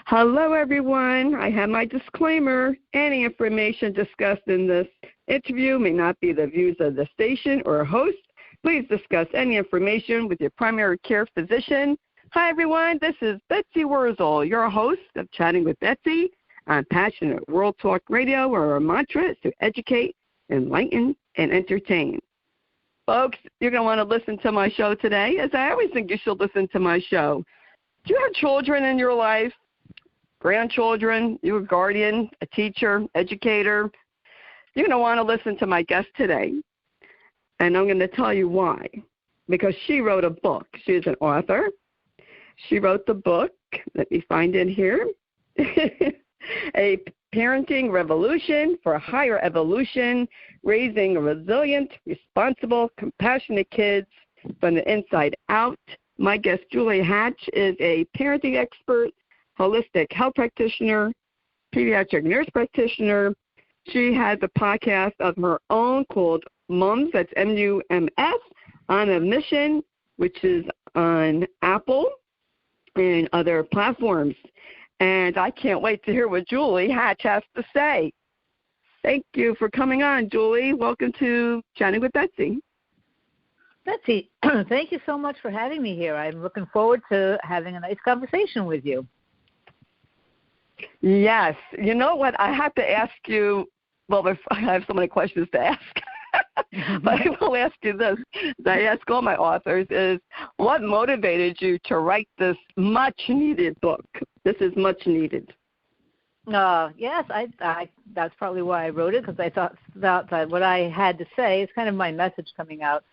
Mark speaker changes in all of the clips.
Speaker 1: Hello, everyone. I have my disclaimer. Any information discussed in this interview may not be the views of the station or host. Please discuss any information with your primary care physician. Hi, everyone. This is Betsy Wurzel, your host of Chatting with Betsy on Passionate World Talk Radio, where our mantra is to educate, enlighten, and entertain. Folks, you're going to want to listen to my show today, as I always think you should listen to my show. Do you have children in your life? Grandchildren, you're a guardian, a teacher, educator? You're going to want to listen to my guest today, and I'm going to tell you why. Because she wrote a book. She is an author. She wrote the book. Let me find it here. A Parenting Revolution for Higher Evolution, Raising Resilient, Responsible, Compassionate Kids from the Inside Out. My guest, Julie Hatch, is a parenting expert, holistic health practitioner, pediatric nurse practitioner. She has a podcast of her own called Mums, that's M-U-M-S, on a Mission, which is on Apple and other platforms. And I can't wait to hear what Julie Hatch has to say. Thank you for coming on, Julie. Welcome to Chatting with Betsy.
Speaker 2: Betsy, thank you so much for having me here. I'm looking forward to having a nice conversation with you.
Speaker 1: Yes. You know what? I have to ask you, well, I have so many questions to ask. But I will ask you this, as I ask all my authors, is what motivated you to write this much-needed book? This is much needed.
Speaker 2: Yes, I that's probably why I wrote it, because I thought that what I had to say is kind of my message coming out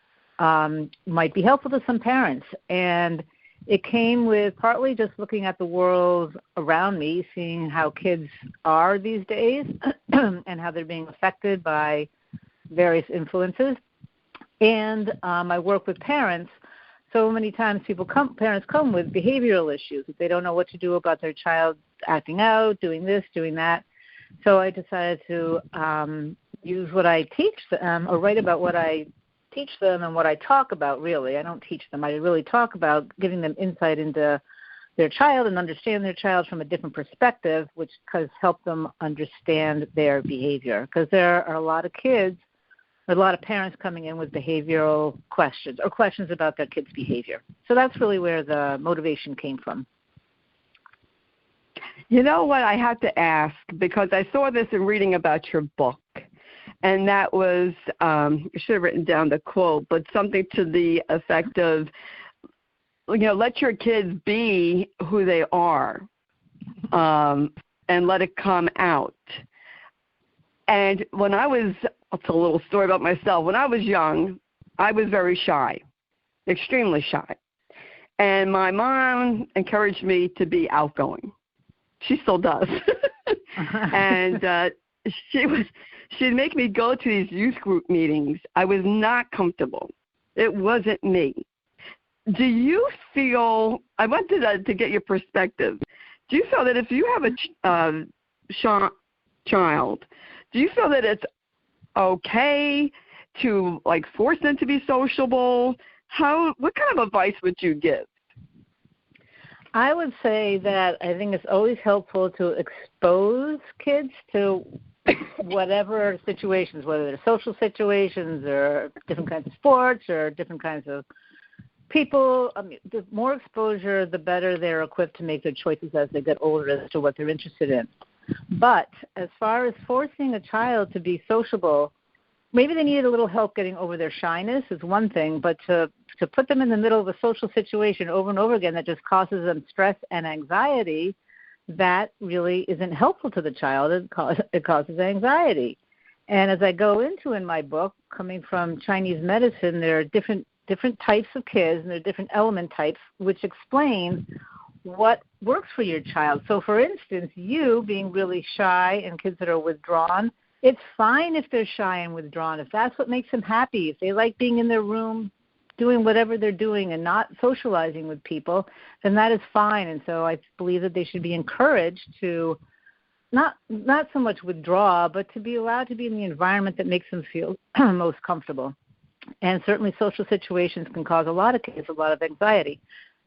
Speaker 2: might be helpful to some parents. And it came with partly just looking at the world around me, seeing how kids are these days and how they're being affected by various influences. And I work with parents. So many times parents come with behavioral issues. They don't know what to do about their child acting out, doing this, doing that. So I decided to use what I teach them, or write about what I teach them and what I talk about, really. I don't teach them. I really talk about giving them insight into their child and understand their child from a different perspective, which has helped them understand their behavior. Because there are a lot of kids, a lot of parents coming in with behavioral questions or questions about their kids' behavior. So that's really where the motivation came from.
Speaker 1: You know what I had to ask, because I saw this in reading about your book, and that was, I should have written down the quote, but something to the effect of, let your kids be who they are, and let it come out. And when I'll tell a little story about myself. When I was young, I was very shy, extremely shy. And my mom encouraged me to be outgoing. She still does. And she'd make me go to these youth group meetings. I was not comfortable. It wasn't me. Do you feel, I wanted to get your perspective, do you feel that if you have a child, do you feel that it's okay to force them to be sociable? What kind of advice would you give?
Speaker 2: I would say that I think it's always helpful to expose kids to whatever situations, whether they're social situations or different kinds of sports or different kinds of people. I mean, the more exposure, the better they're equipped to make their choices as they get older as to what they're interested in. But as far as forcing a child to be sociable, maybe they need a little help getting over their shyness is one thing, but to put them in the middle of a social situation over and over again that just causes them stress and anxiety, that really isn't helpful to the child. It causes anxiety. And as I go into in my book, coming from Chinese medicine, there are different types of kids and there are different element types, which explain what works for your child. So, for instance, you being really shy and kids that are withdrawn, it's fine if they're shy and withdrawn. If that's what makes them happy, if they like being in their room, doing whatever they're doing and not socializing with people, then that is fine. And so I believe that they should be encouraged to not so much withdraw, but to be allowed to be in the environment that makes them feel most comfortable. And certainly social situations can cause a lot of kids a lot of anxiety.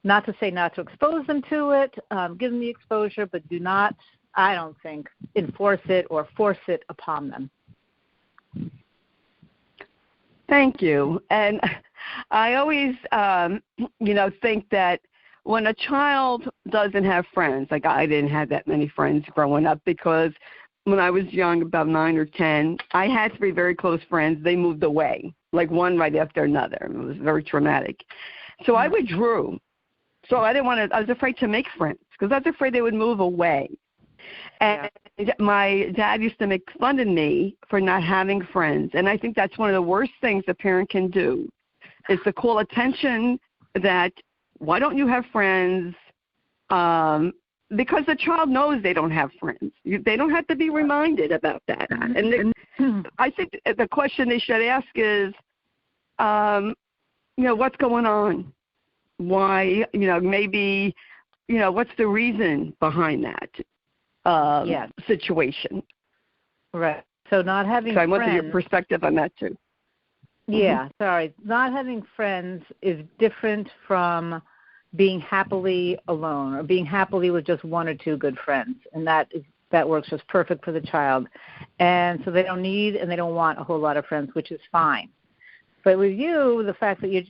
Speaker 2: not to say not to expose them to it, give them the exposure, but do not, I don't think, enforce it or force it upon them.
Speaker 1: Thank you. And I always, think that when a child doesn't have friends, like I didn't have that many friends growing up because when I was young, about 9 or 10, I had 3 very close friends. They moved away, like one right after another. It was very traumatic. So I withdrew. So I was afraid to make friends because I was afraid they would move away. And my dad used to make fun of me for not having friends. And I think that's one of the worst things a parent can do is to call attention that, why don't you have friends? Because the child knows they don't have friends. They don't have to be reminded about that. And I think the question they should ask is, what's going on? Why, maybe, what's the reason behind that situation?
Speaker 2: Right. So not having
Speaker 1: friends. So I
Speaker 2: friends.
Speaker 1: wanted your perspective on that, too.
Speaker 2: Yeah, sorry. Not having friends is different from being happily alone or being happily with just 1 or 2 good friends. And that works just perfect for the child. And so they don't need and they don't want a whole lot of friends, which is fine. But with you, the fact that your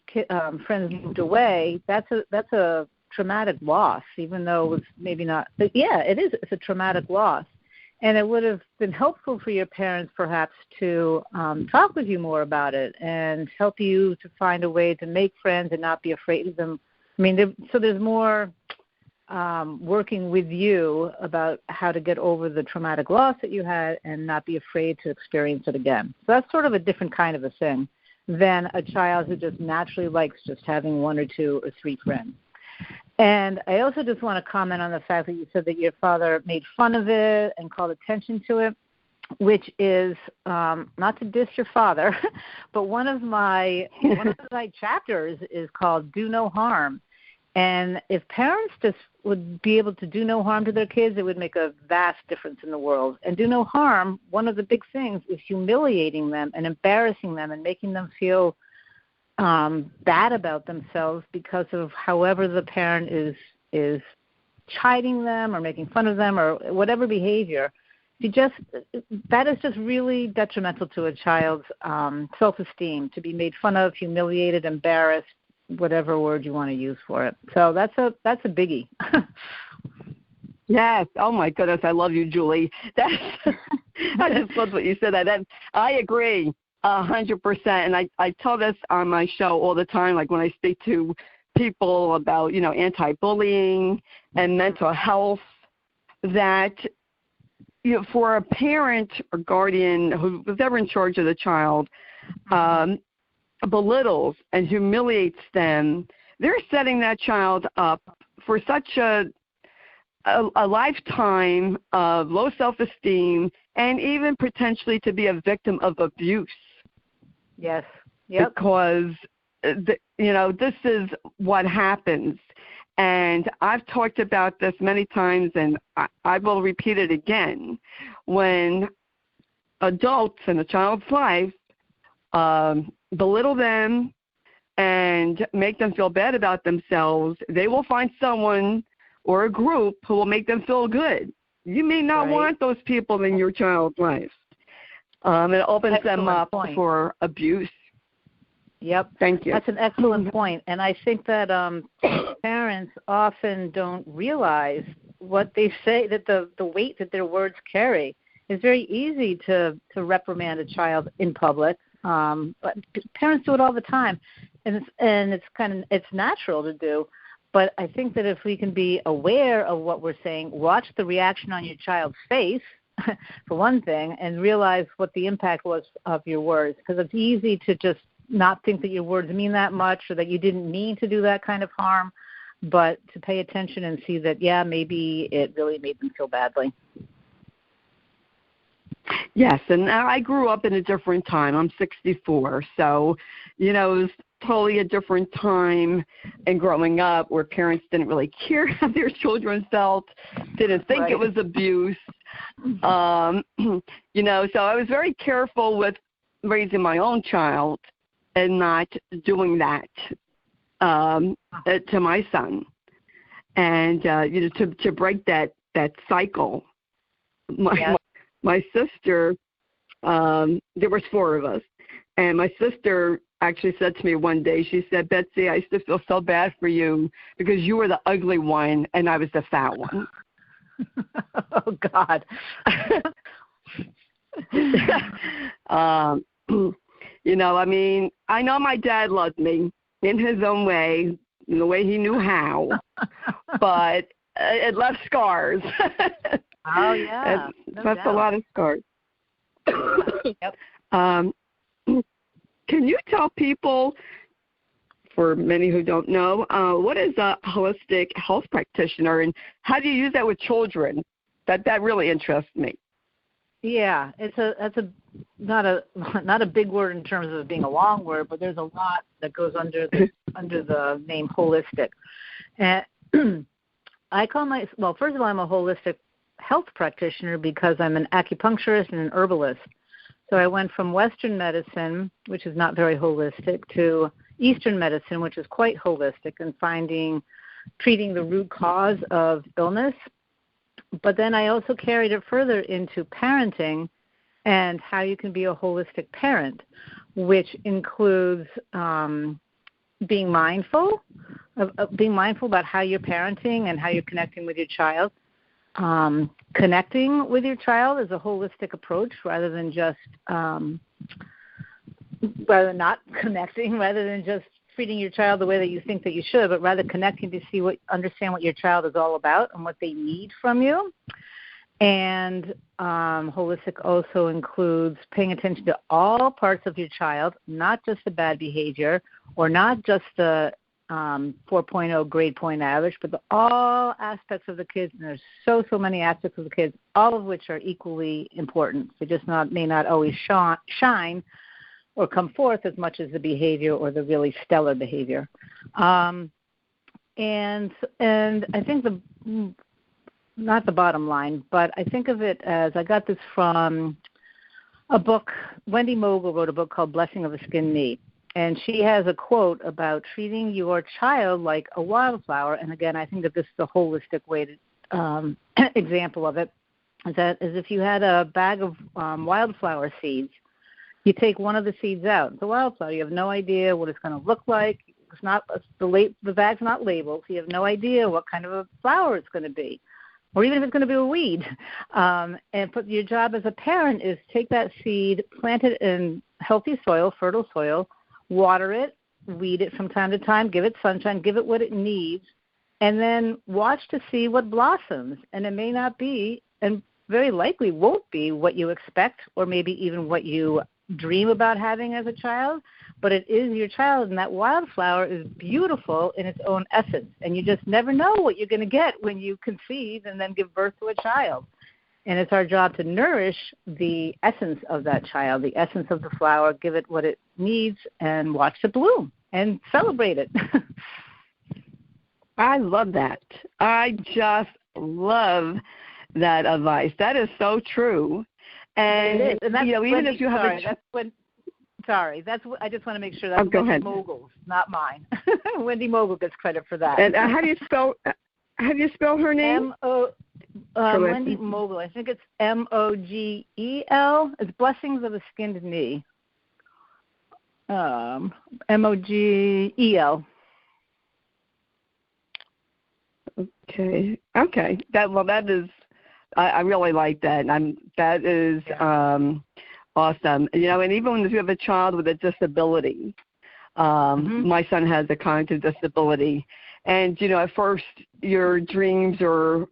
Speaker 2: friends moved away, that's a traumatic loss, even though it was maybe not. But yeah, it is. It's a traumatic loss. And it would have been helpful for your parents perhaps to talk with you more about it and help you to find a way to make friends and not be afraid of them. I mean, so there's more working with you about how to get over the traumatic loss that you had and not be afraid to experience it again. So that's sort of a different kind of a thing than a child who just naturally likes just having 1 or 2 or 3 friends. And I also just want to comment on the fact that you said that your father made fun of it and called attention to it, which is not to diss your father, but one of my chapters is called Do No Harm. And if parents just would be able to do no harm to their kids, it would make a vast difference in the world. And do no harm, one of the big things is humiliating them and embarrassing them and making them feel bad about themselves because of however the parent is chiding them or making fun of them or whatever behavior. That is just really detrimental to a child's self-esteem, to be made fun of, humiliated, embarrassed, whatever word you want to use for it. So that's a biggie.
Speaker 1: Yes. Oh my goodness, I love you, Julie. I just love what you said. That I agree 100%. And I tell this on my show all the time, like when I speak to people about anti-bullying and mental health, that for a parent or guardian who was ever in charge of the child, belittles and humiliates them, they're setting that child up for such a lifetime of low self-esteem and even potentially to be a victim of abuse.
Speaker 2: Yes. Yep.
Speaker 1: Because, this is what happens. And I've talked about this many times, and I will repeat it again. When adults in a child's life belittle them and make them feel bad about themselves, they will find someone or a group who will make them feel good. You may not want those people in your child's life. It opens them up for abuse.
Speaker 2: Yep.
Speaker 1: Thank you.
Speaker 2: That's an excellent point. And I think that parents often don't realize what they say, that the weight that their words carry. It's very easy to reprimand a child in public, but parents do it all the time. And it's natural to do. But I think that if we can be aware of what we're saying, watch the reaction on your child's face, for one thing, and realize what the impact was of your words. Because it's easy to just not think that your words mean that much or that you didn't mean to do that kind of harm, but to pay attention and see that, maybe it really made them feel badly.
Speaker 1: Yes, and I grew up in a different time. I'm 64, so, it was totally a different time in growing up where parents didn't really care how their children felt, didn't think it was abuse. So I was very careful with raising my own child and not doing that. to my son, and to break that cycle. My sister, there was 4 of us, and my sister actually said to me one day, she said, "Betsy, I used to feel so bad for you because you were the ugly one and I was the fat one."
Speaker 2: Oh, God.
Speaker 1: I know my dad loved me in his own way, in the way he knew how, but it left scars.
Speaker 2: Oh, yeah.
Speaker 1: That's a lot of scars.
Speaker 2: Yep.
Speaker 1: Can you tell people, for many who don't know, what is a holistic health practitioner, and how do you use that with children? That really interests me.
Speaker 2: Yeah, that's not a big word in terms of being a long word, but there's a lot that goes under the name holistic. And first of all, I'm a holistic health practitioner because I'm an acupuncturist and an herbalist. So I went from Western medicine, which is not very holistic, to Eastern medicine, which is quite holistic, and treating the root cause of illness. But then I also carried it further into parenting and how you can be a holistic parent, which includes being mindful about how you're parenting and how you're connecting with your child. Connecting with your child is a holistic approach rather than not connecting, rather than just treating your child the way that you think that you should, but rather connecting to understand what your child is all about and what they need from you. And holistic also includes paying attention to all parts of your child, not just the bad behavior or not just the 4.0 grade point average, but all aspects of the kids. And there's so many aspects of the kids, all of which are equally important. They just may not always shine or come forth as much as the behavior or the really stellar behavior. And I think not the bottom line, but I think of it as, I got this from a book. Wendy Mogul wrote a book called Blessing of a Skinned Knee. And she has a quote about treating your child like a wildflower. And again, I think that this is a holistic way to example of it. Is if you had a bag of wildflower seeds, you take one of the seeds out. It's a wildflower. You have no idea what it's going to look like. The bag's not labeled, so you have no idea what kind of a flower it's going to be, or even if it's going to be a weed. But your job as a parent is take that seed, plant it in healthy soil, fertile soil, water it, weed it from time to time, give it sunshine, give it what it needs, and then watch to see what blossoms. And it may not be, and very likely won't be, what you expect, or maybe even what you dream about having as a child, but it is your child, and that wildflower is beautiful in its own essence, and you just never know what you're going to get when you conceive and then give birth to a child. And it's our job to nourish the essence of that child, the essence of the flower, give it what it needs, and watch it bloom and celebrate it.
Speaker 1: I love that. I just love that advice. That is so true. And,
Speaker 2: it is. And that's
Speaker 1: even if you have
Speaker 2: I just want to make sure that's Wendy Mogul's, not mine. Wendy Mogul gets credit for that.
Speaker 1: And how do you spell her name?
Speaker 2: Wendy Mogul. I think it's Mogel. It's Blessings of a Skinned Knee. Mogel.
Speaker 1: Okay. That is. I really like that, and that is awesome. And even if you have a child with a disability, my son has a cognitive disability, and at first your dreams are,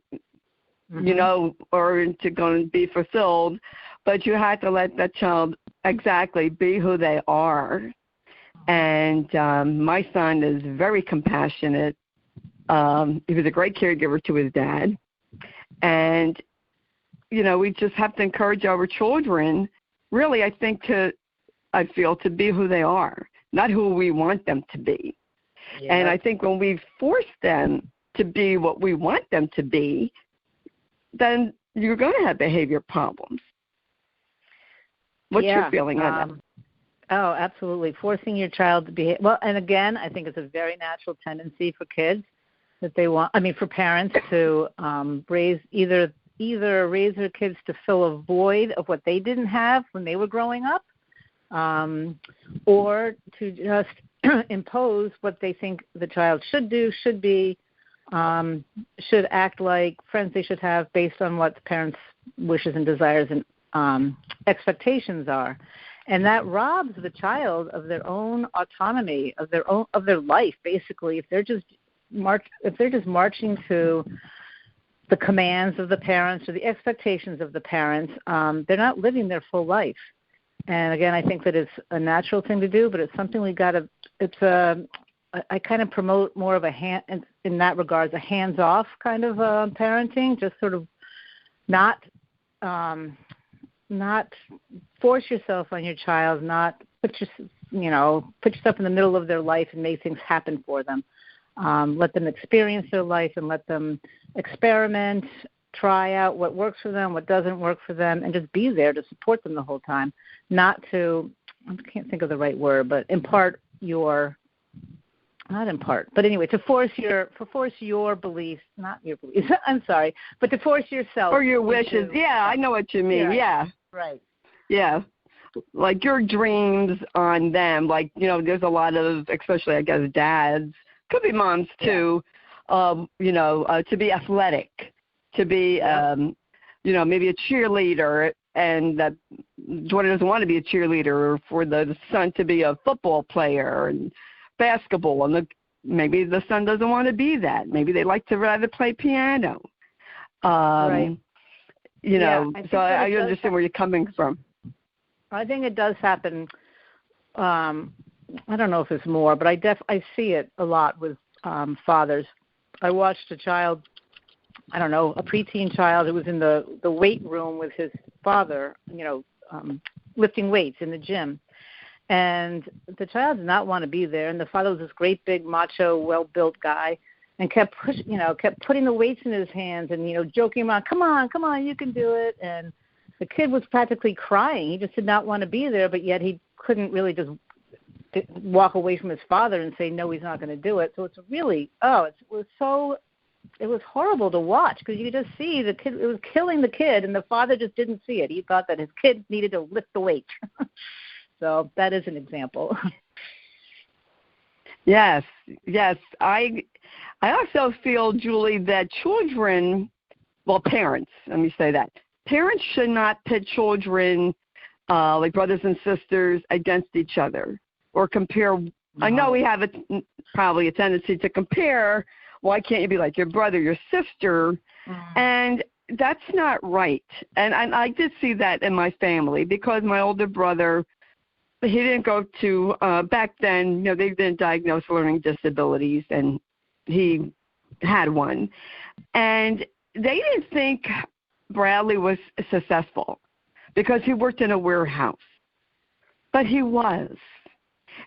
Speaker 1: are going to be fulfilled, but you have to let that child exactly be who they are. And my son is very compassionate. He was a great caregiver to his dad, and we just have to encourage our children, really, I feel, to be who they are, not who we want them to be. Yeah. And I think when we force them to be what we want them to be, then you're going to have behavior problems. What's your feeling on that?
Speaker 2: Oh, absolutely. Forcing your child to behave. Well, and again, I think it's a very natural tendency for kids that for parents to either raise their kids to fill a void of what they didn't have when they were growing up, or to just impose what they think the child should do, should be, should act like, friends they should have based on what the parents' wishes and desires and expectations are. And that robs the child of their own autonomy, of their life, basically. If they're just marching to the commands of the parents or the expectations of the parents, they're not living their full life. And again, I think that it's a natural thing to do, but it's something I kind of promote more of in that regard, a hands-off kind of parenting, just sort of not force yourself on your child, not put yourself in the middle of their life and make things happen for them. Let them experience their life and let them experiment, try out what works for them, what doesn't work for them, and just be there to support them the whole time. Not to, I can't think of the right word, but to force your beliefs, not your beliefs, I'm sorry, but to force yourself.
Speaker 1: Or your wishes. Yeah, I know what you mean. Yeah.
Speaker 2: Right.
Speaker 1: Yeah. Like your dreams on them. Like, there's a lot of, especially, I guess, dads, could be moms too, to be athletic, to be, maybe a cheerleader, and that Jordan doesn't want to be a cheerleader, or for the son to be a football player and basketball, and maybe the son doesn't want to be that. Maybe they like to rather play piano.
Speaker 2: Right.
Speaker 1: So I understand where you're coming from.
Speaker 2: I think it does happen. I don't know if it's more, but I see it a lot with fathers. I watched a child, a preteen child who was in the weight room with his father, lifting weights in the gym. And the child did not want to be there. And the father was this great, big, macho, well-built guy, and kept putting the weights in his hands and, joking around, come on, you can do it. And the kid was practically crying. He just did not want to be there, but yet he couldn't really just walk away from his father and say, no, he's not going to do it. So it's really, it was horrible to watch, because you could just see the kid, it was killing the kid, and the father just didn't see it. He thought that his kid needed to lift the weight. So that is an example. Yes.
Speaker 1: I also feel, Julie, that parents, let me say that, parents should not pit children like brothers and sisters against each other or compare. No. I know we have probably a tendency to compare. Why can't you be like your brother, your sister? And that's not right. And I did see that in my family, because my older brother, he didn't go to, back then, they didn't diagnose learning disabilities, and he had one. And they didn't think Bradley was successful because he worked in a warehouse. But he was.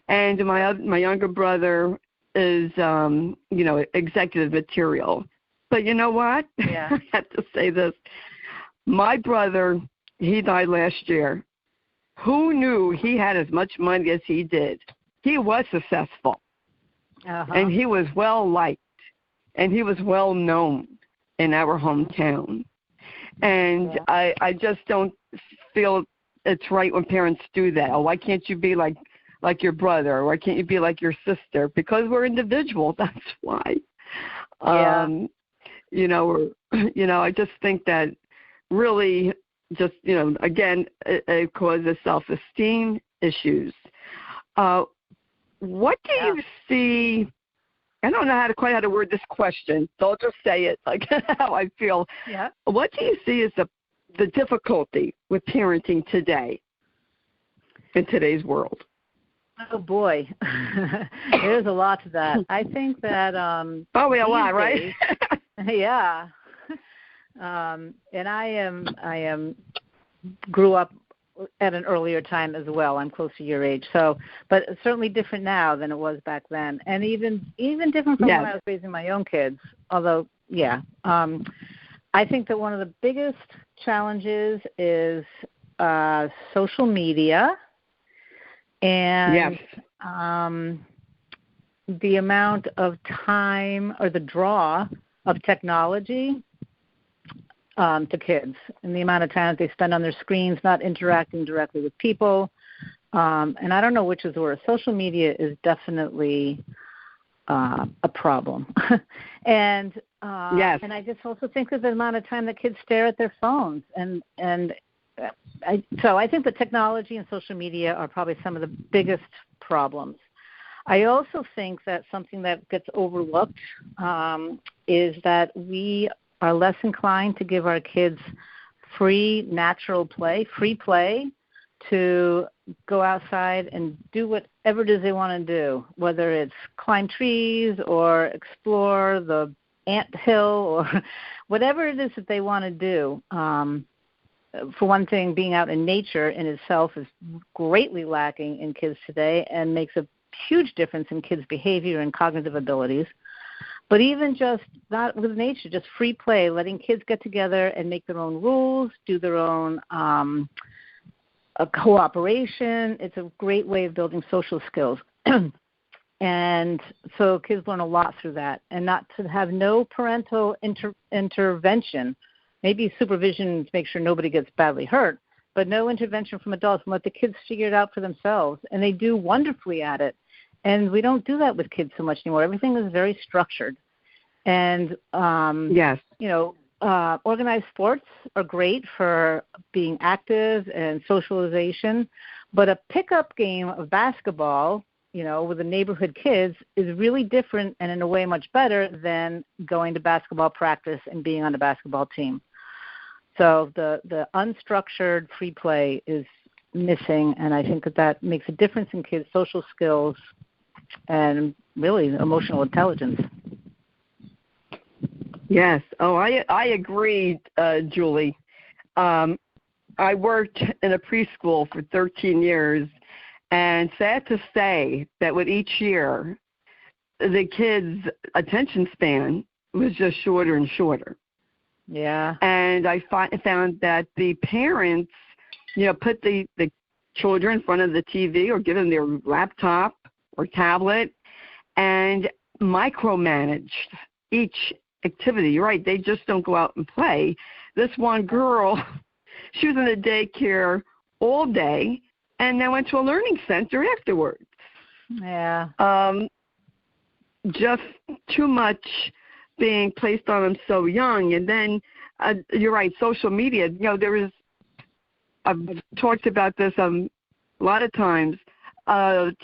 Speaker 1: And my younger brother is, executive material. But you know what?
Speaker 2: Yeah.
Speaker 1: I have to say this. My brother, he died last year. Who knew he had as much money as he did? He was successful.
Speaker 2: Uh-huh.
Speaker 1: And he was well-liked. And he was well-known in our hometown. And yeah. I just don't feel it's right when parents do that. Oh, why can't you be like your brother? Or why can't you be like your sister? Because we're individuals. That's why.
Speaker 2: Yeah.
Speaker 1: I just think that really just, again, it causes self-esteem issues. What do you see? I don't know how to word this question, so I'll just say it like how I feel.
Speaker 2: Yeah.
Speaker 1: What do you see as the difficulty with parenting today, in today's world?
Speaker 2: Oh, boy. There's a lot to that. I think that
Speaker 1: probably a lot, right?
Speaker 2: Yeah. And I grew up at an earlier time as well. I'm close to your age. So, but it's certainly different now than it was back then. And even different from when I was raising my own kids. Although, I think that one of the biggest challenges is social media And
Speaker 1: yes.
Speaker 2: The amount of time or the draw of technology to kids and the amount of time that they spend on their screens, not interacting directly with people. And I don't know which is worse. Social media is definitely a problem. And
Speaker 1: Yes.
Speaker 2: and I just also think of the amount of time that kids stare at their phones. So I think that technology and social media are probably some of the biggest problems. I also think that something that gets overlooked is that we are less inclined to give our kids free, natural play, free play, to go outside and do whatever it is they want to do, whether it's climb trees or explore the ant hill or whatever it is that they want to do. For one thing, being out in nature in itself is greatly lacking in kids today and makes a huge difference in kids' behavior and cognitive abilities. But even just not with nature, just free play, letting kids get together and make their own rules, do their own cooperation. It's a great way of building social skills. And so kids learn a lot through that. And not to have no parental intervention, maybe supervision to make sure nobody gets badly hurt, but no intervention from adults, and let the kids figure it out for themselves. And they do wonderfully at it. And we don't do that with kids so much anymore. Everything is very structured. And,
Speaker 1: yes.
Speaker 2: Organized sports are great for being active and socialization, but a pickup game of basketball, with the neighborhood kids is really different and in a way much better than going to basketball practice and being on a basketball team. So the unstructured free play is missing, and I think that makes a difference in kids' social skills and really emotional intelligence.
Speaker 1: Yes. Oh, I agree, Julie. I worked in a preschool for 13 years, and sad to say that with each year, the kids' attention span was just shorter and shorter.
Speaker 2: Yeah.
Speaker 1: And I found that the parents, put the children in front of the TV or give them their laptop or tablet and micromanaged each activity. You're right. They just don't go out and play. This one girl, she was in the daycare all day and then went to a learning center afterwards.
Speaker 2: Yeah.
Speaker 1: Just too much being placed on them so young. And then, you're right, social media, I've talked about this a lot of times,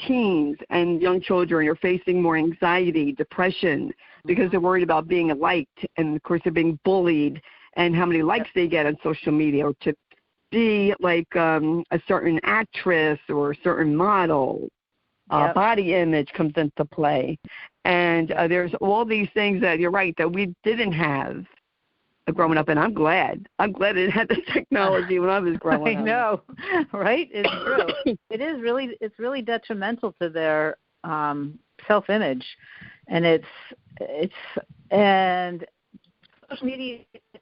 Speaker 1: teens and young children are facing more anxiety, depression, because they're worried about being liked, and of course they're being bullied, and how many likes they get on social media, or to be like a certain actress or a certain model. Body image comes into play, and there's all these things that you're right that we didn't have growing up, and I'm glad I didn't have the technology when I was growing up.
Speaker 2: I know, right? It's true. It's really detrimental to their self-image, and and social media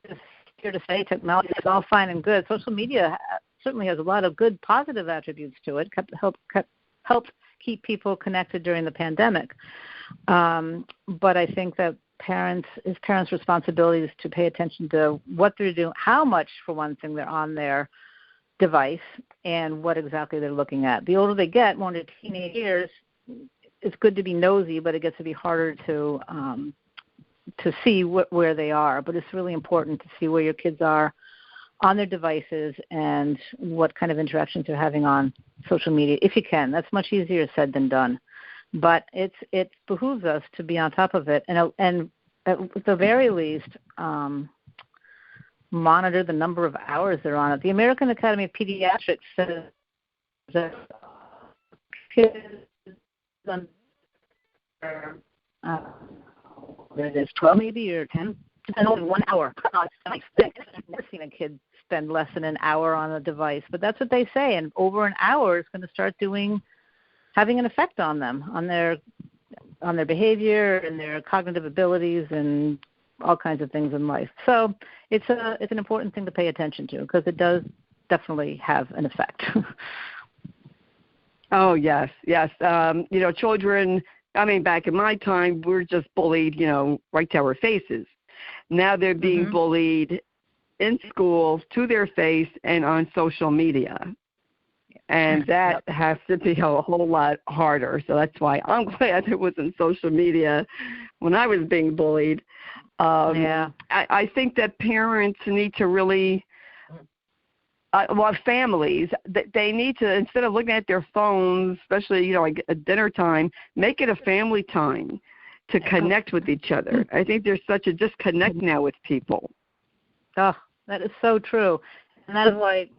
Speaker 2: is here to stay. Technology is all fine and good. Social media certainly has a lot of good, positive attributes to it. Helped keep people connected during the pandemic. But I think that parents' responsibility is to pay attention to what they're doing, how much, for one thing, they're on their device, and what exactly they're looking at. The older they get, more into teenage years, it's good to be nosy, but it gets to be harder to see where they are. But it's really important to see where your kids are on their devices and what kind of interactions they're having on social media, if you can. That's much easier said than done. But it behooves us to be on top of it, and at the very least, monitor the number of hours they're on it. The American Academy of Pediatric says that kids under 12 maybe or 10 spend only 1 hour. It's nice. I've never seen a kid spend less than an hour on a device, but that's what they say. And over an hour is going to start having an effect on them, on their behavior and their cognitive abilities and all kinds of things in life. So it's an important thing to pay attention to, because it does definitely have an effect.
Speaker 1: Oh, yes, yes. Children, back in my time, we were just bullied, right to our faces. Now they're being bullied in school, to their face, and on social media. And that has to be a whole lot harder. So that's why I'm glad it wasn't social media when I was being bullied. I think that parents need to really, families, they need to, instead of looking at their phones, especially, like at dinner time, make it a family time to connect with each other. I think there's such a disconnect now with people.
Speaker 2: Oh, that is so true. And that is why,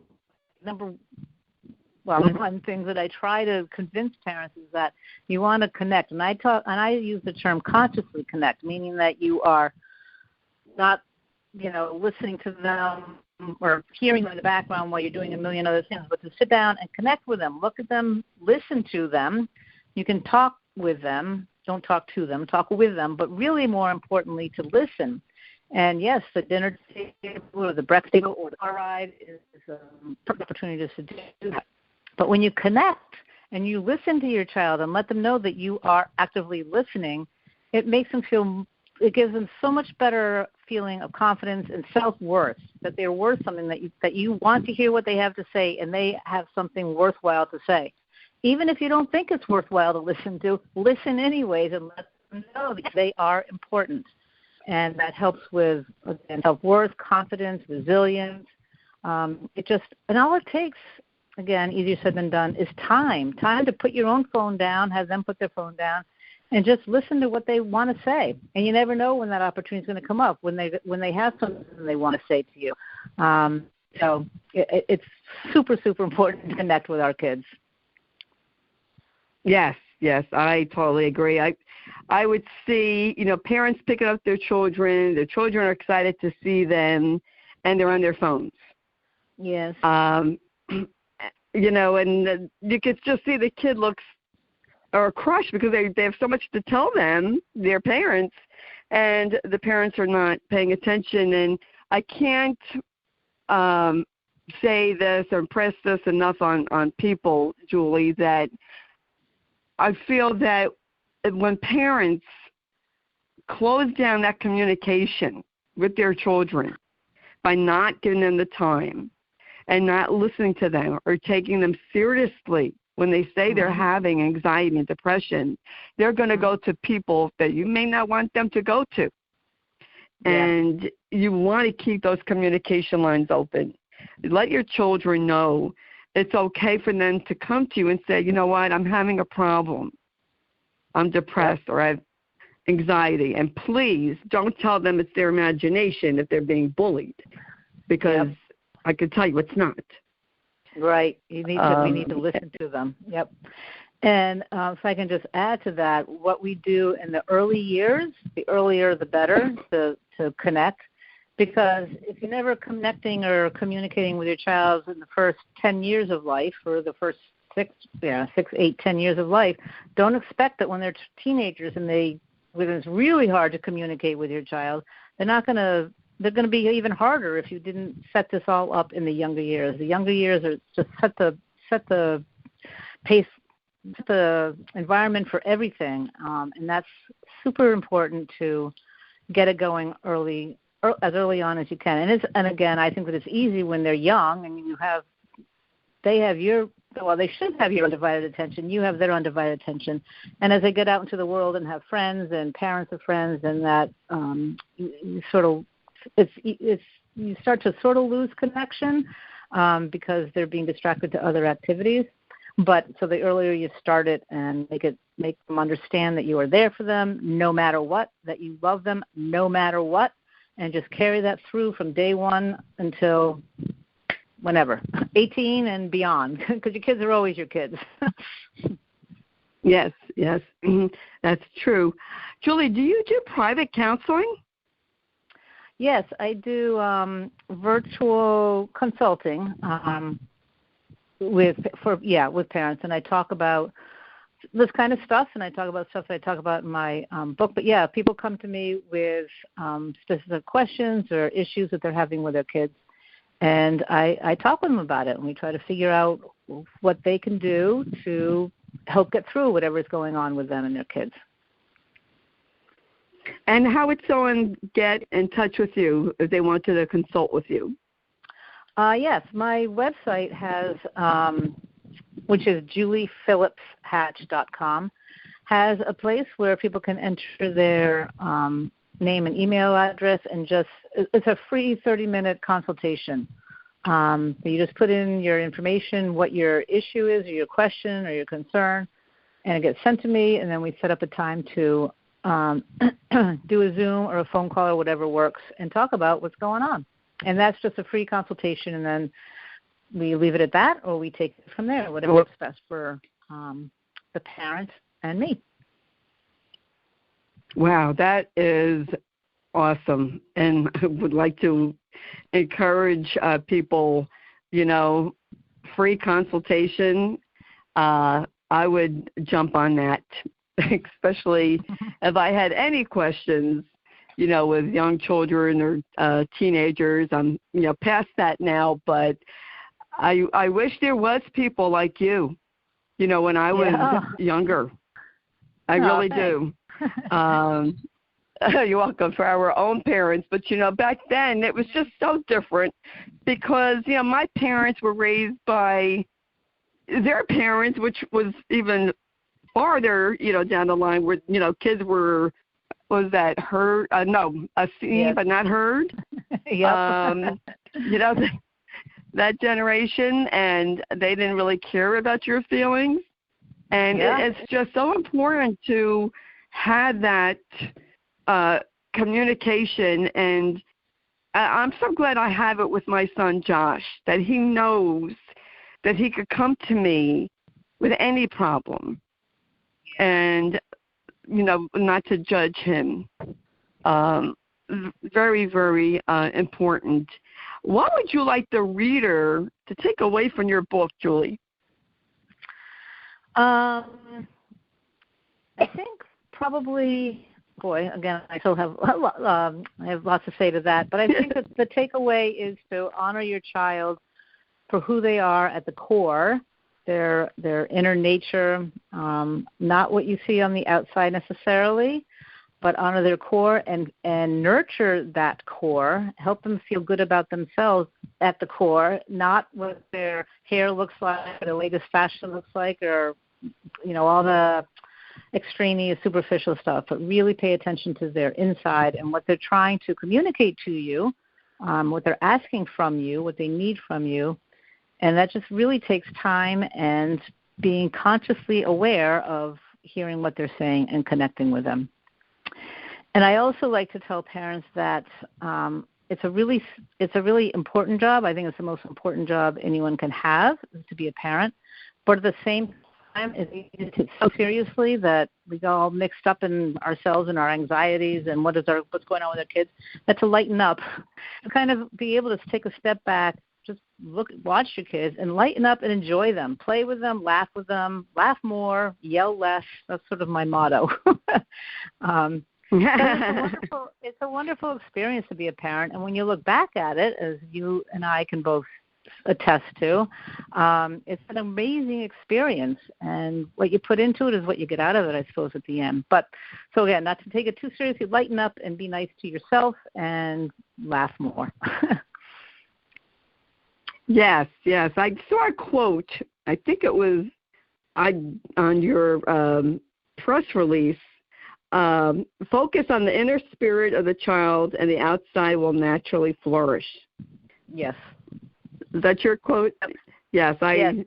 Speaker 2: one thing that I try to convince parents is that you want to connect. And I use the term consciously connect, meaning that you are not, listening to them or hearing them in the background while you're doing a million other things, but to sit down and connect with them, look at them, listen to them. You can talk with them. Don't talk to them, talk with them, but really more importantly to listen. And yes, the dinner table or the breakfast table or the car ride is a perfect opportunity to do that. But when you connect and you listen to your child and let them know that you are actively listening, it gives them so much better feeling of confidence and self-worth, that they're worth something, that you want to hear what they have to say and they have something worthwhile to say. Even if you don't think it's worthwhile to listen to, listen anyways and let them know that they are important. And that helps with, again, self-worth, confidence, resilience. And all it takes, again, easier said than done, is time to put your own phone down, have them put their phone down, and just listen to what they want to say. And you never know when that opportunity is going to come up, when they have something they want to say to you. So it's super, super important to connect with our kids.
Speaker 1: Yes, I totally agree. I would see, parents picking up their children are excited to see them, and they're on their phones.
Speaker 2: Yes.
Speaker 1: And you could just see the kid looks or crushed because they have so much to tell them, their parents, and the parents are not paying attention. And I can't say this or impress this enough on people, Julie, that I feel that when parents close down that communication with their children by not giving them the time and not listening to them or taking them seriously when they say they're having anxiety and depression, they're going to go to people that you may not want them to go to. Yeah. And you want to keep those communication lines open. Let your children know it's okay for them to come to you and say, you know what, I'm having a problem. I'm depressed or I have anxiety. And please don't tell them it's their imagination if they're being bullied, because I can tell you it's not.
Speaker 2: Right. We need to listen to them. Yep. And if I can just add to that, what we do in the early years, the earlier the better to connect, because if you're never connecting or communicating with your child in the first 10 years of life or the first 6, 8, 10 years of life, don't expect that when they're teenagers and when it's really hard to communicate with your child, they're going to be even harder if you didn't set this all up in the younger years. The younger years are just set the pace, the environment for everything, and that's super important to get it going as early on as you can. And again, I think that it's easy when they're young and they should have your undivided attention. You have their undivided attention. And as they get out into the world and have friends and parents of friends, and that you start to sort of lose connection because they're being distracted to other activities. But so the earlier you start it and make them understand that you are there for them no matter what, that you love them no matter what, and just carry that through from day one until whenever, 18 and beyond, because your kids are always your kids.
Speaker 1: Yes, that's true. Julie, do you do private counseling?
Speaker 2: Yes, I do virtual consulting with parents, and I talk about this kind of stuff, and I talk about stuff that I talk about in my book. But yeah, people come to me with specific questions or issues that they're having with their kids, and I talk with them about it, and we try to figure out what they can do to help get through whatever is going on with them and their kids.
Speaker 1: And how would someone get in touch with you if they wanted to consult with you?
Speaker 2: Yes, my website has, which is juliephillipshatch.com, has a place where people can enter their name and email address, and it's a free 30-minute consultation. You just put in your information, what your issue is, or your question, or your concern, and it gets sent to me, and then we set up a time to do a Zoom or a phone call or whatever works and talk about what's going on. And that's just a free consultation, and then we leave it at that, or we take it from there, whatever works best for the parent and me.
Speaker 1: Wow, that is awesome. And I would like to encourage people, free consultation. I would jump on that, especially if I had any questions, with young children or teenagers. I'm, past that now, but I wish there was people like you, when I was younger. I really do. You're welcome, for our own parents. But, back then it was just so different because, my parents were raised by their parents, which was even farther, down the line where, kids were, was that heard? Seen but not heard.
Speaker 2: Yep.
Speaker 1: That generation, and they didn't really care about your feelings. And it's just so important to have that communication. And I'm so glad I have it with my son, Josh, that he knows that he could come to me with any problem and, not to judge him. Very, very important. What would you like the reader to take away from your book, Julie?
Speaker 2: I think probably, again, I still have I have lots to say to that, but I think that the takeaway is to honor your child for who they are at the core, their inner nature, not what you see on the outside necessarily, but honor their core and nurture that core, help them feel good about themselves at the core, not what their hair looks like or the latest fashion looks like or, all the extraneous superficial stuff, but really pay attention to their inside and what they're trying to communicate to you, what they're asking from you, what they need from you. And that just really takes time and being consciously aware of hearing what they're saying and connecting with them. And I also like to tell parents that it's a really important job. I think it's the most important job anyone can have, is to be a parent. But at the same time, it's taken so seriously that we get all mixed up in ourselves and our anxieties and what's going on with our kids. That to lighten up, to kind of be able to take a step back, just watch your kids and lighten up and enjoy them. Play with them, laugh more, yell less. That's sort of my motto. It's a wonderful experience to be a parent, and when you look back at it, as you and I can both attest to, it's an amazing experience, and what you put into it is what you get out of it, I suppose, at the end. But so again, not to take it too seriously, lighten up and be nice to yourself and laugh more. Yes.
Speaker 1: I saw a quote. I think it was on your press release. Focus on the inner spirit of the child, and the outside will naturally flourish.
Speaker 2: Yes.
Speaker 1: Is that your quote? Yes.
Speaker 2: And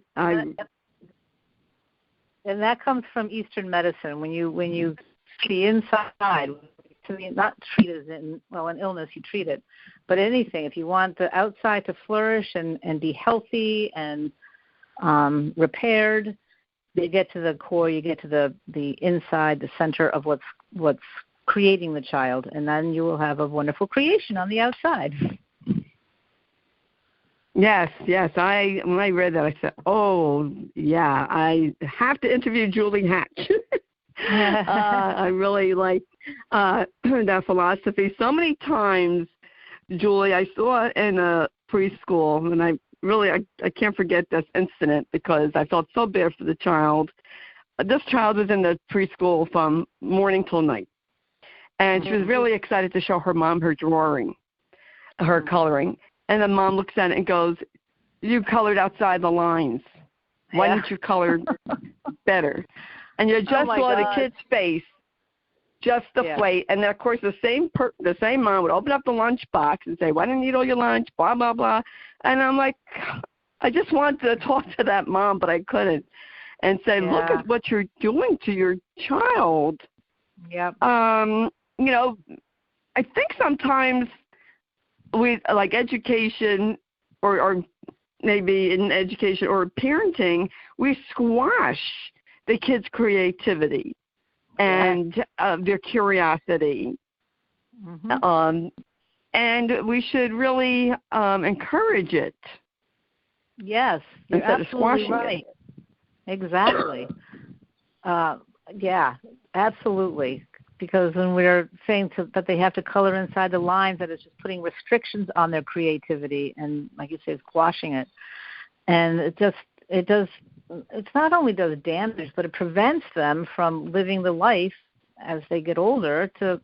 Speaker 2: that comes from Eastern medicine. When you see the inside, not treat it in illness, you treat it. But anything, if you want the outside to flourish and be healthy and repaired, you get to the core, you get to the inside, the center of what's creating the child, and then you will have a wonderful creation on the outside.
Speaker 1: Yes. When I read that, I said, "Oh, yeah, I have to interview Julie Hatch." I really like that philosophy. So many times, Julie, I saw it in a preschool, and I really, I can't forget this incident because I felt so bad for the child. This child was in the preschool from morning till night. And she was really excited to show her mom her drawing, her coloring. And the mom looks at it and goes, "You colored outside the lines. Why didn't you color better?" And you just saw the kid's face just deflate. And then, of course, the same mom would open up the lunch box and say, "Why didn't you eat all your lunch?" Blah, blah, blah. And I'm like, I just wanted to talk to that mom, but I couldn't. And say, look at what you're doing to your child.
Speaker 2: Yep.
Speaker 1: You know, I think sometimes we, like education or maybe in education or parenting, we squash the kids' creativity and their curiosity. And we should really encourage it.
Speaker 2: Yes, you're absolutely right. Exactly. Yeah, absolutely. Because when we're saying that they have to color inside the lines, that is just putting restrictions on their creativity and, like you say, squashing it. And it's not only does damage, but it prevents them from living the life as they get older to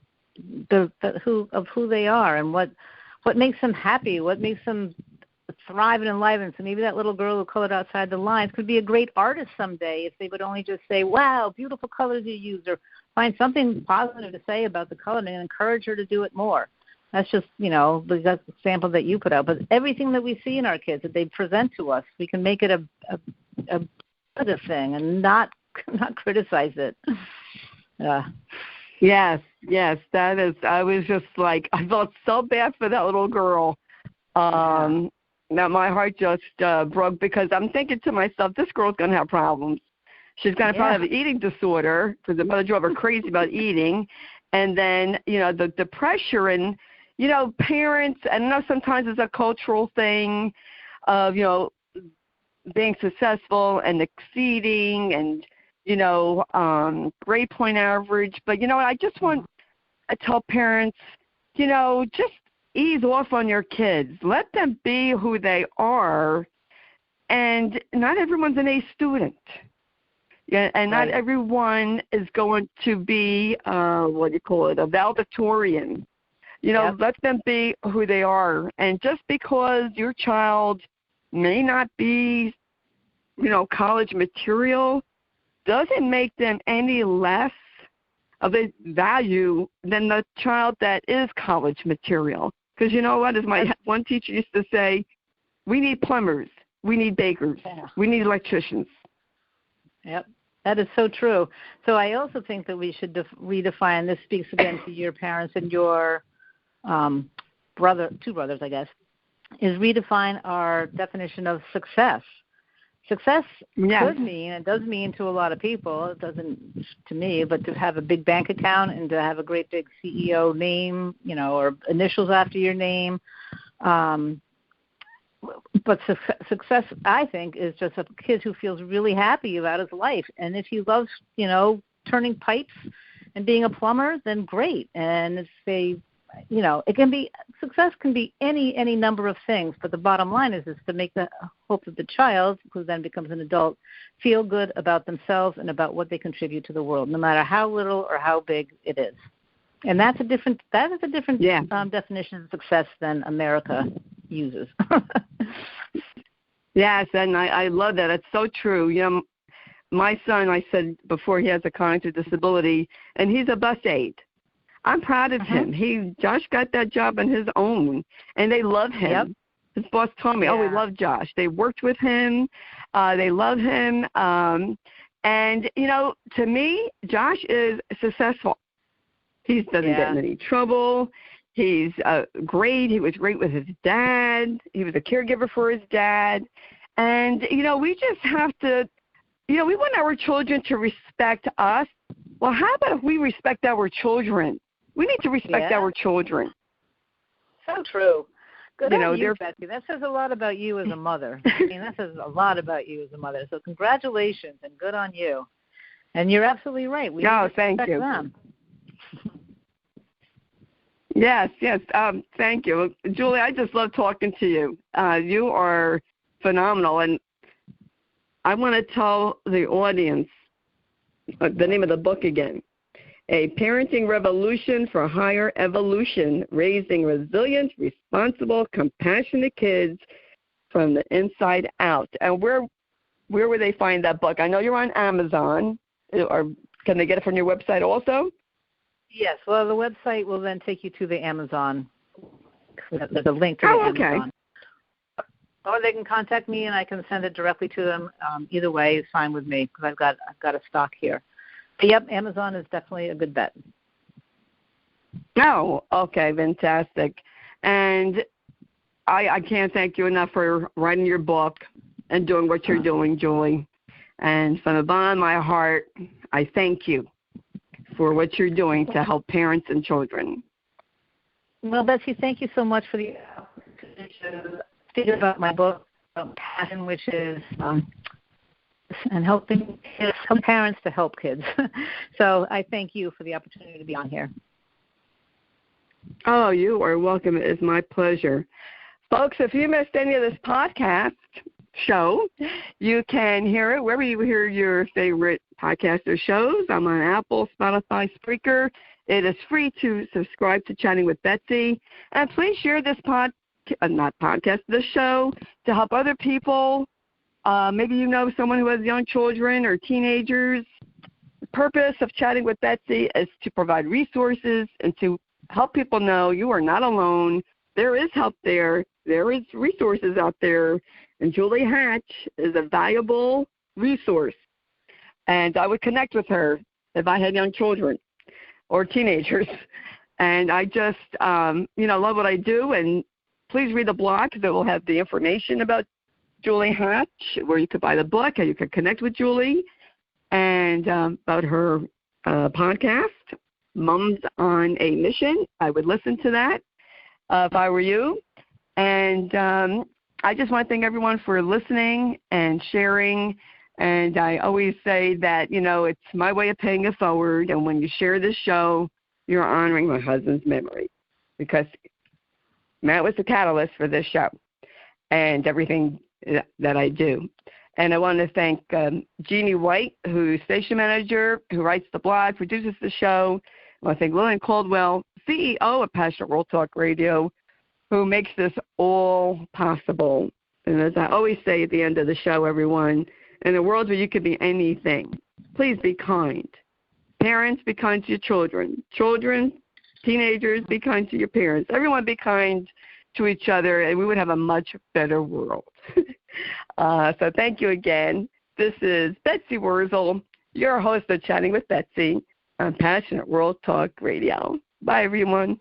Speaker 2: who they are and what makes them happy, what makes them thrive and enliven. So maybe that little girl who colored outside the lines could be a great artist someday if they would only just say, "Wow, beautiful colors you used," or find something positive to say about the coloring and encourage her to do it more. That's just, the example that you put out. But everything that we see in our kids that they present to us, we can make it a positive thing and not criticize it.
Speaker 1: Yes, that is. I was just like, I felt so bad for that little girl. Now my heart just broke because I'm thinking to myself, this girl's going to have problems. She's going to probably have an eating disorder because the mother drove her crazy about eating. And then, the pressure and, parents, and I know sometimes it's a cultural thing of, being successful and exceeding and, grade point average. But, I just want to tell parents, just ease off on your kids. Let them be who they are. And not everyone's an A student. Yeah, and not everyone is going to be, a valedictorian. Let them be who they are. And just because your child may not be, college material doesn't make them any less of a value than the child that is college material. Because you know what, as my one teacher used to say, we need plumbers, we need bakers, we need electricians.
Speaker 2: Yep, that is so true. So I also think that we should redefine, this speaks again to your parents and your two brothers, I guess, is redefine our definition of success. Success could mean, it does mean to a lot of people, it doesn't to me, but to have a big bank account and to have a great big CEO name, or initials after your name. But success, I think, is just a kid who feels really happy about his life. And if he loves, turning pipes and being a plumber, then great. And if they, it can be, success can be any number of things. But the bottom line is to make the hope of the child, who then becomes an adult, feel good about themselves and about what they contribute to the world, no matter how little or how big it is. And that is a different definition of success than America uses.
Speaker 1: Yes, and I love that. It's so true. My son, I said before, he has a cognitive disability, and he's a bus aide. I'm proud of him. Josh got that job on his own, and they love him. Yep. His boss told me, we love Josh. They worked with him. They love him. And, to me, Josh is successful. He doesn't get in any trouble. He's great. He was great with his dad. He was a caregiver for his dad. And, we just have to, we want our children to respect us. Well, how about if we respect our children? We need to respect our children.
Speaker 2: So true. Good on you, Betsy. That says a lot about you as a mother. That says a lot about you as a mother. So congratulations and good on you. And you're absolutely right. We need to respect them. Yes. Thank you. Julie, I just love talking to you. You are
Speaker 1: phenomenal. And I want to tell the audience the name of the book again. A Parenting Revolution for Higher Evolution, Raising Resilient, Responsible, Compassionate Kids from the Inside Out. And where would they find that book? I know you're on Amazon. Or can they get it from your website also?
Speaker 2: Yes. Well, the website will then take you to the Amazon. There's a link to the Amazon. Or they can contact me, and I can send it directly to them. Either way is fine with me because I've got a stock here. But yep, Amazon is definitely a good bet.
Speaker 1: Oh, okay, fantastic. And I can't thank you enough for writing your book and doing what you're doing, Julie. And from the bottom of my heart, I thank you for what you're doing to help parents and children.
Speaker 2: Well, Betsy, thank you so much for the opportunity to speak about my book, Passion, which is and helping parents to help kids. So I thank you for the opportunity to be on here.
Speaker 1: Oh, you are welcome. It is my pleasure. Folks, if you missed any of this podcast show, you can hear it wherever you hear your favorite podcast or shows. I'm on Apple, Spotify, Spreaker. It is free to subscribe to Chatting with Betsy. And please share this the show to help other people. Maybe you know someone who has young children or teenagers. The purpose of Chatting with Betsy is to provide resources and to help people know you are not alone. There is help there. There is resources out there. And Julie Hatch is a valuable resource. And I would connect with her if I had young children or teenagers. And I just, love what I do. And please read the blog because it will have the information about Julie Hatch, where you could buy the book, how you could connect with Julie, and about her podcast, Mums on a Mission. I would listen to that if I were you. And I just want to thank everyone for listening and sharing. And I always say that, it's my way of paying it forward. And when you share this show, you're honoring my husband's memory because Matt was the catalyst for this show and everything that I do. And I want to thank Jeannie White, who's station manager, who writes the blog, produces the show. I want to thank Lillian Caldwell, CEO of Passionate World Talk Radio, who makes this all possible. And as I always say at the end of the show, everyone, in a world where you can be anything, please be kind. Parents, be kind to your children. Children, teenagers, be kind to your parents. Everyone be kind to each other, and we would have a much better world. So thank you again. This is Betsy Wurzel, your host of Chatting with Betsy on Passionate World Talk Radio. Bye, everyone.